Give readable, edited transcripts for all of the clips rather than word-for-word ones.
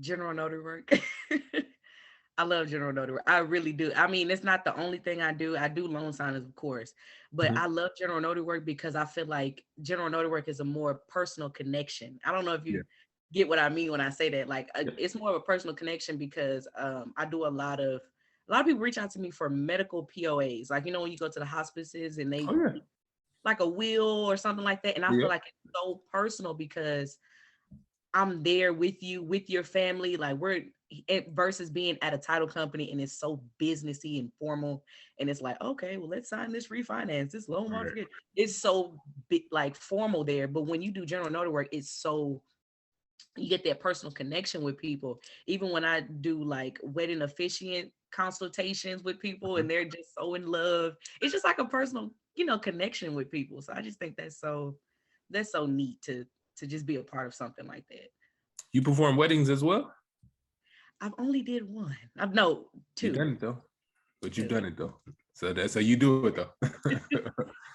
General notary work. I love general notary work. I really do. I mean, it's not the only thing I do. I do loan signings, of course, but Mhm. I love general notary work because I feel like general notary work is a more personal connection. I don't know if Yeah. you get what I mean when I say that. Like, Yeah. it's more of a personal connection because I do a lot of people reach out to me for medical POAs. Like, when you go to the hospices and they Oh yeah. like a will or something like that. And I feel Yeah. like it's so personal because I'm there with you, with your family. Like versus being at a title company and it's so businessy and formal. And it's like, okay, well, let's sign this refinance, this loan Right. modification. It's so like formal there. But when you do general notary work, it's so you get that personal connection with people. Even when I do like wedding officiant consultations with people Mhm. and they're just so in love, it's just like a personal, connection with people. So I just think that's so neat to just be a part of something like that. You perform weddings as well? I've only did one. I've no You two, done it though. But you've two. done it though. So you do it though.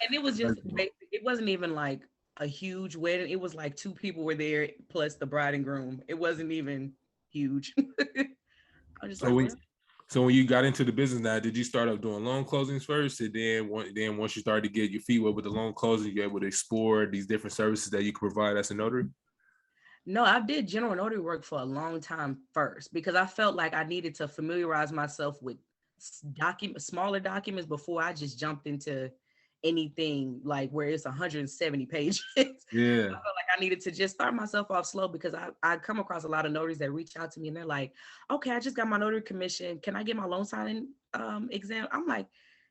And it was just First of all. basic. It wasn't even like a huge wedding. It was like two people were there plus the bride and groom. It wasn't even huge. I was just So like, when well, so when you got into the business now, did you start up doing loan closings first, and then once you started to get your feet wet with the loan closing, you're able to explore these different services that you can provide as a notary? no, I did general notary work for a long time first because I felt like I needed to familiarize myself with smaller documents before I just jumped into anything like where it's 170 pages. I felt Yeah. like I needed to just start myself off slow because I come across a lot of notaries that reach out to me and they're like, okay, I just got my notary commission. Can I get my loan signing exam? I'm like,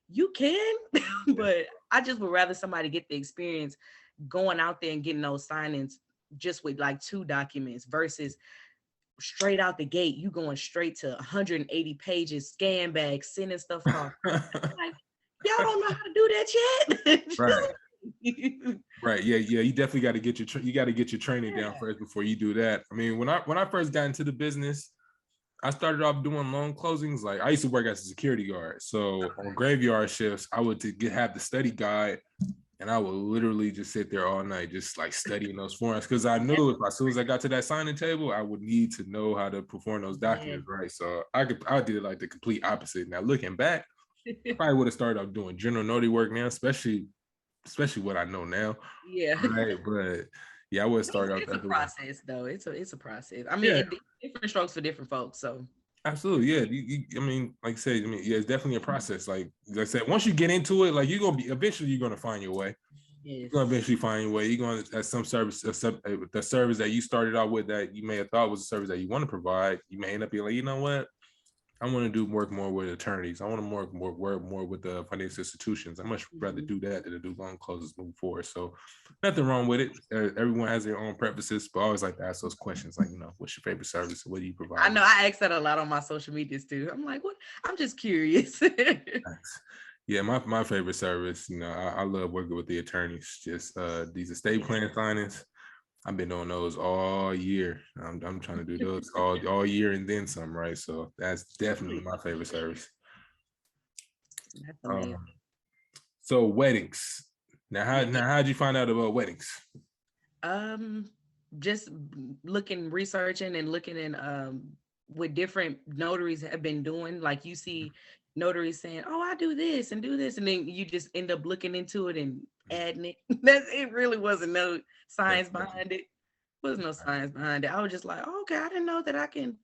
you can, Yeah. but I just would rather somebody get the experience going out there and getting those signings just with like two documents versus straight out the gate, you going straight to 180 pages, scan bags, sending stuff off. Like, y'all don't know how to do that Right. yet. Right. Yeah. Yeah. You definitely got to get you got to get your training down Yeah. first before you do that. I mean, when I first got into the business, I started off doing loan closings. Like I used to work as a security guard. So on graveyard shifts, I would have the study guide, and I would literally just sit there all night, just like studying those forms. Cause I knew if as soon as I got to that signing table, I would need to know how to perform those Yeah. documents, right? So I did like the complete opposite. Now looking back, I probably would have started off doing general notary work now, especially what I know now. Yeah. Right. But yeah, I would start out It's a that way. process though. It's a process. I mean, Yeah. different strokes for different folks. So Absolutely, yeah. I mean, like I said, I mean, yeah, it's definitely a process. Like I said, once you get into it, like you're gonna be eventually you're gonna find your way. You're yes. gonna eventually find your way. You're going to at some service, the service that you started out with that you may have thought was a service that you want to provide. You may end up being like, you know what, I want to do work more with attorneys. I want to work more with the financial institutions. I much rather Mhm. do that than to do loan closes moving forward. So nothing wrong with it. Everyone has their own preferences, but I always like to ask those questions, like, what's your favorite service? What do you I provide? know I ask that a lot on my social medias too. I'm like, what? I'm just curious. Nice. Yeah, my favorite service, I love working with the attorneys. Just these estate Yeah, plan signings. I've been doing those all year. I'm trying to do those all year and then some, right? So that's definitely really, my favorite service. that's Um, amazing. so weddings. Yeah. How'd you find out about weddings? Um, just looking, researching, and looking in what different notaries have been doing. Like you see notaries saying, "Oh, I do this and do this," and then you just end up looking into it and adding it. That's it. Really wasn't no That's science behind it. Was no science behind it. I was just like, oh, okay, I didn't know that I can,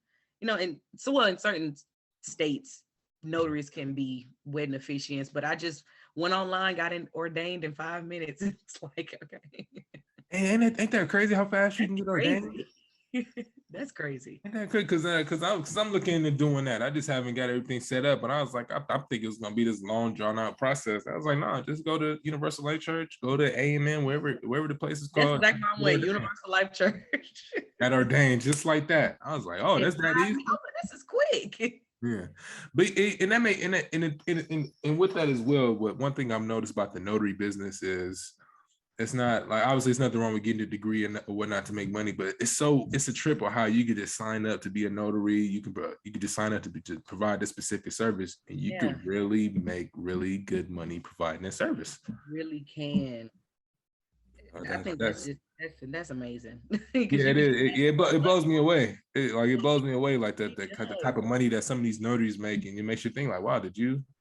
and so well in certain states, notaries can be wedding officiants, but I just went online, got ordained in 5 minutes. It's like, okay. ain't that crazy how fast you That's can get ordained? crazy. That's crazy. Ain't that crazy? Because I'm looking into doing that. I just haven't got everything set up, but I was like, I think it's gonna be this long drawn out process. I was like, no, just go to Universal Life Church, go to AMN, wherever the place is That's called. exactly my way. Universal Life Church. Got ordained just like that. I was like, oh, And that's that five, easy. oh, this is quick. Yeah, but and that may and with that as well. What one thing I've noticed about the notary business is it's not like obviously it's nothing wrong with getting a degree and whatnot to make money, but it's a trip on how you could just sign up to be a notary. You could just sign up to provide this specific service, and you Yeah, could really make really good money providing that service. really can. I think that's amazing. Yeah, it is. It blows me away. It blows me away. Like the does. type of money that some of these notaries make, and it makes you think like, wow,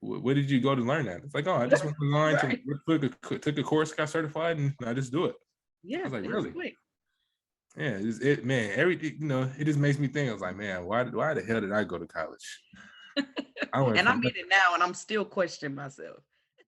where did you go to learn that? It's like, oh, I just went online to took a course, got certified, and I just do it. Yeah, I was like, it's really? quick. Yeah, man, everything, it just makes me think. I was like, man, why the hell did I go to college? And I'm in it now, and I'm still questioning myself.